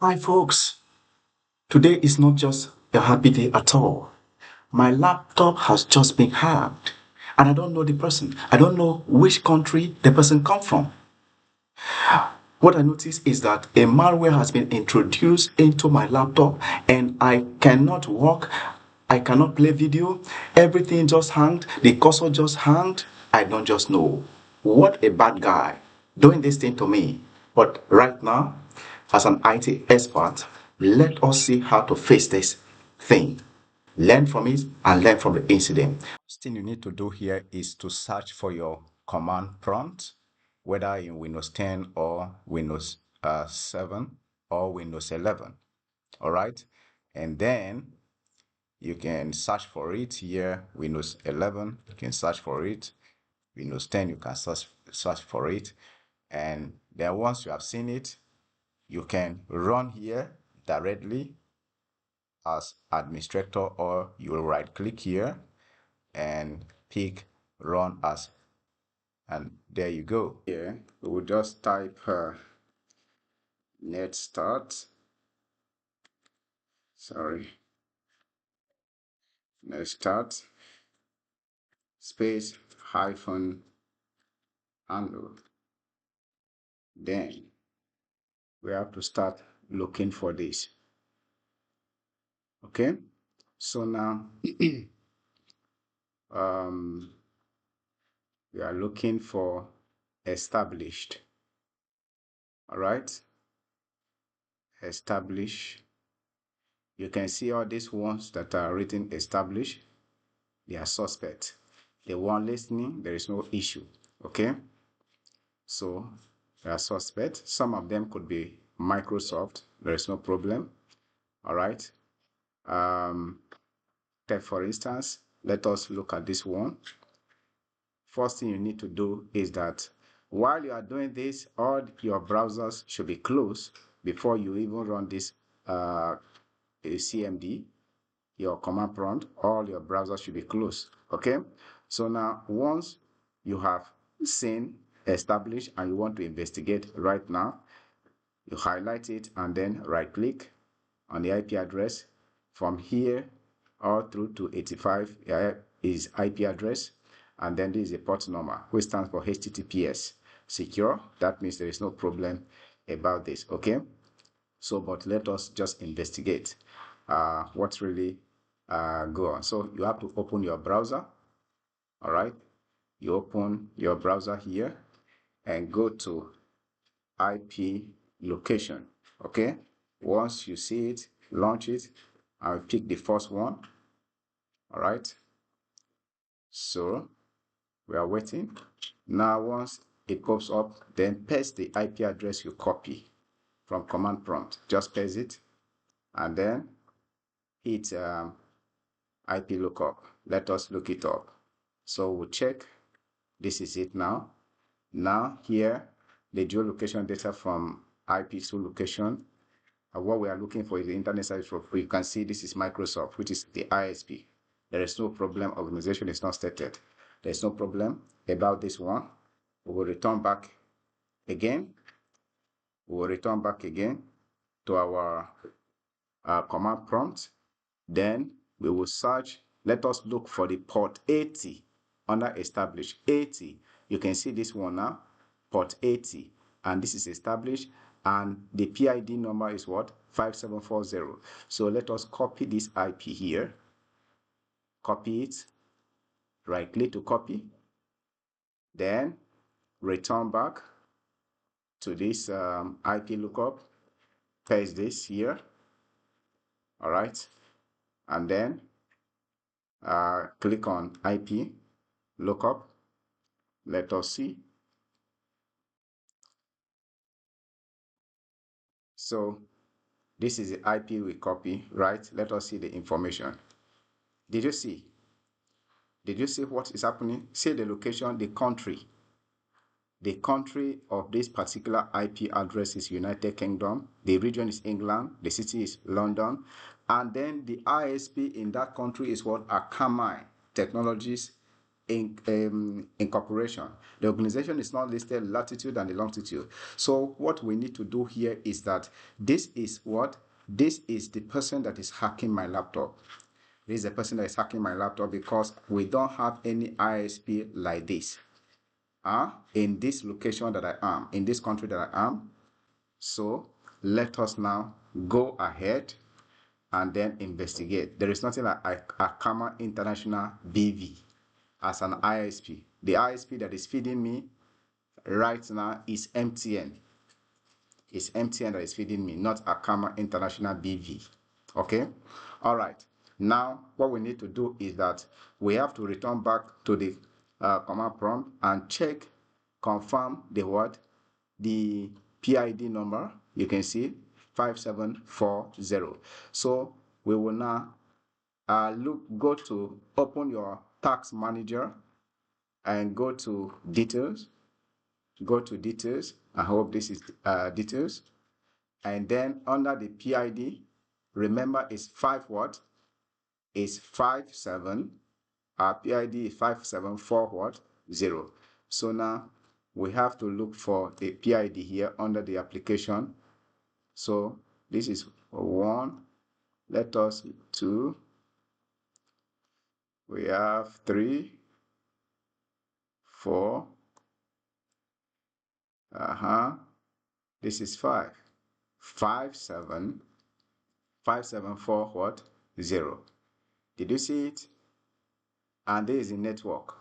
Hi, folks. Today is not just a happy day at all. My laptop has just been hacked, and I don't know the person. I don't know which country the person come from. What I noticed is that a malware has been introduced into my laptop, and I cannot work. I cannot play video. Everything just hanged. The cursor just hanged. I don't just know. What a bad guy doing this thing to me. But right now, as an IT expert, let us see how to face this thing. Learn from it and learn from the incident. First thing you need to do here is to search for your command prompt, whether in Windows 10 or Windows 7 or Windows 11. All right. And then you can search for it here, Windows 11, you can search for it. Windows 10, you can search for it. And then once you have seen it, you can run here directly as administrator, or you will right click here and pick run as, and there you go. Here we will just type net start, sorry, net start space hyphen handle. Then we have to start looking for this. Okay, so now we are looking for established. All right, establish. You can see all these ones that are written established, they are suspect. The one listening, there is no issue. Okay, so they are suspect. Some of them could be Microsoft, there is no problem. All right, take for instance, let us look at this one. First thing you need to do is that while you are doing this, all your browsers should be closed before you even run this CMD, your command prompt. All your browsers should be closed. Okay, so now once you have seen established and you want to investigate right now, you highlight it and then right click on the IP address. From here all through to 85 is IP address, and then this is a port number which stands for HTTPS secure. That means there is no problem about this. Okay, so but let us just investigate what's really go on. So you have to open your browser. All right, you open your browser here and go to IP location. Okay, once you see it, launch it. I'll pick the first one. All right, so we are waiting. Now once it pops up, then paste the IP address you copy from command prompt. Just paste it and then hit IP lookup. Let us look it up. So we'll check. This is it now. Now here, the geolocation data from IP to location. What we are looking for is the internet service provider. You can see this is Microsoft, which is the ISP. There is no problem. Organization is not stated. There is no problem about this one. We will return back again. We will return back again to our command prompt. Then we will search. Let us look for the port 80 under established. 80. You can see this one now, port 80, and this is established, and the PID number is what? 5740. So let us copy this IP here. Copy it. Right click to copy. Then return back to this IP lookup. Paste this here. All right, and then click on IP lookup. Let us see. So this is the IP we copy, right? Let us see the information. Did you see? Did you see what is happening? See the location, the country. The country of this particular IP address is United Kingdom. The region is England. The city is London. And then the ISP in that country is what? Akamai Technologies incorporation. The organization is not listed, latitude and the longitude. So what we need to do here is that this is the person that is hacking my laptop. This is the person that is hacking my laptop because we don't have any ISP like this. In this location that I am, in this country that I am. So let us now go ahead and then investigate. There is nothing like Akama International BV as an ISP. The ISP that is feeding me right now is MTN. It's MTN that is feeding me, not Akama International BV. Okay? All right. Now, what we need to do is that we have to return back to the command prompt and check, confirm the what? The PID number. You can see 5740. So we will now go to open your tax manager and go to details. Go to details. I hope this is details. And then under the PID, remember it's 5 what? Is 57. Our PID is 574 what? 0. So now we have to look for the PID here under the application. So this is 1. Let us 2. We have 3, 4. This is 5. 57. 574 what? 0. Did you see it? And there is a network.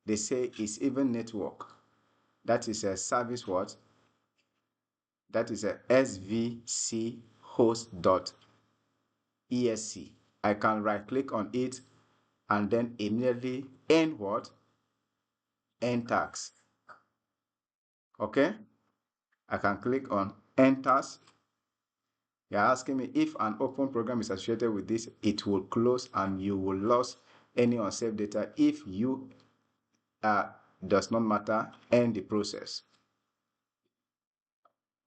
They say it's even network. That is a service what? That is a svc host.esc. I can right click on it and then immediately end what? End task. Okay? I can click on end task. You're asking me if an open program is associated with this, it will close and you will lose any unsaved data. If you does not matter, end the process.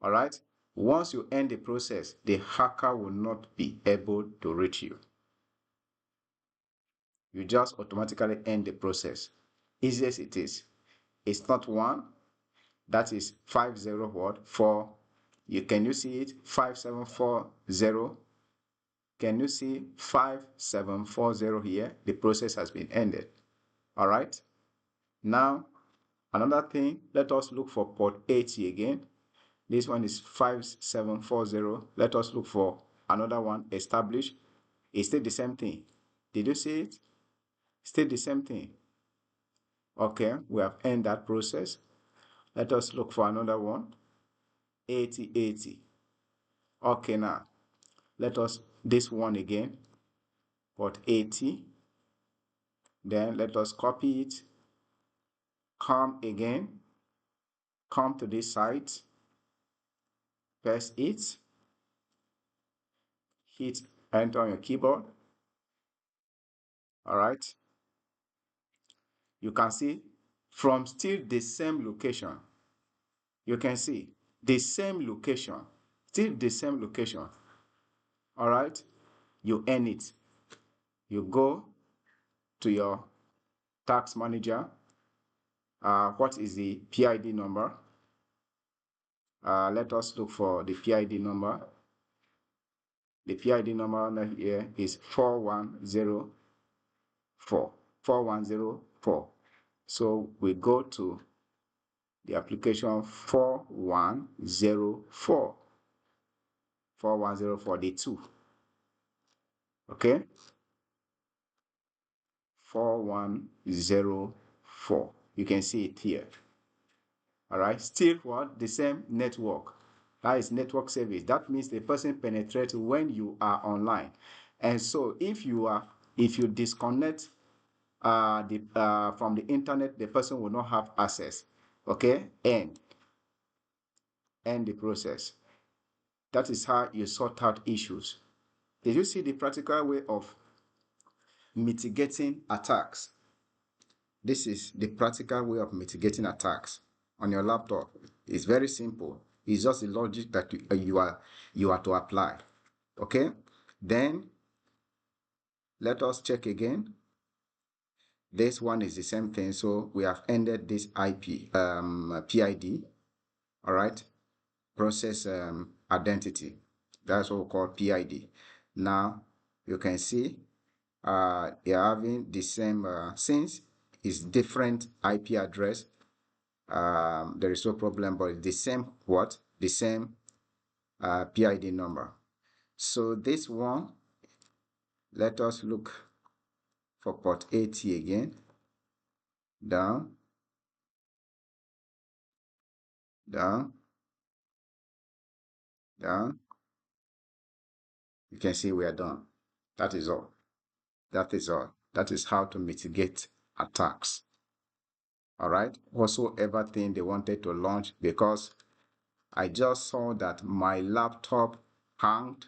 All right? Once you end the process, the hacker will not be able to reach you. You just automatically end the process. Easy as it is. It's not 1. That is 50 what? 4. Can you see it? 5740. Can you see 5740 here? The process has been ended. All right. Now, another thing, let us look for port 80 again. This one is 5740. Let us look for another one, establish. It's still the same thing. Did you see it? Still the same thing. Okay, we have ended that process. Let us look for another one, 8080. Okay, now let us this one again, port 80. Then let us copy it, come again, come to this site, paste it, hit enter on your keyboard. All right. You can see from still the same location. You can see the same location, still the same location. All right. You end it. You go to your tax manager. What is the PID number? Let us look for the PID number. The PID number here is 4104. 4104. So we go to the application 4104. 4104, the 2. Okay? 4104. You can see it here. All right, still what? The same network. That is network service. That means the person penetrates when you are online. And so if you disconnect from the internet, the person will not have access. Okay, end the process. That is how you sort out issues. Did you see the practical way of mitigating attacks? This is the practical way of mitigating attacks on your laptop. It's very simple. It's just the logic that you are to apply. Okay? Then let us check again. This one is the same thing. So we have ended this PID. All right. Process identity. That's what we call PID. Now you can see you're having the same since it's different IP address. There is no problem, but it's the same what? The same PID number. So this one, let us look for port 80 again. Down, down, down. You can see we are done. That is all. That is all. That is how to mitigate attacks. All right. Whatsoever thing they wanted to launch, because I just saw that my laptop hanged,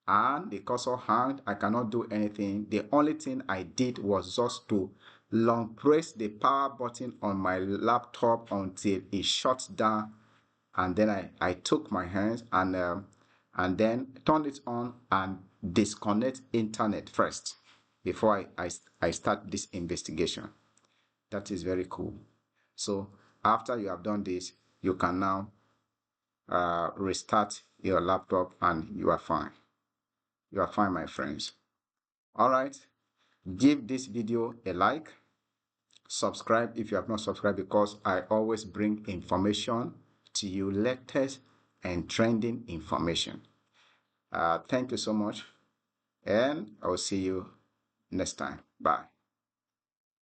and because of hanged, I cannot do anything. The only thing I did was just to long press the power button on my laptop until it shuts down, and then I took my hands and then turned it on and disconnect internet first before I start this investigation. That is very cool. So after you have done this, you can now restart your laptop and you are fine. You are fine, my friends. All right. Give this video a like. Subscribe if you have not subscribed, because I always bring information to you, latest and trending information. Thank you so much, and I will see you next time. Bye.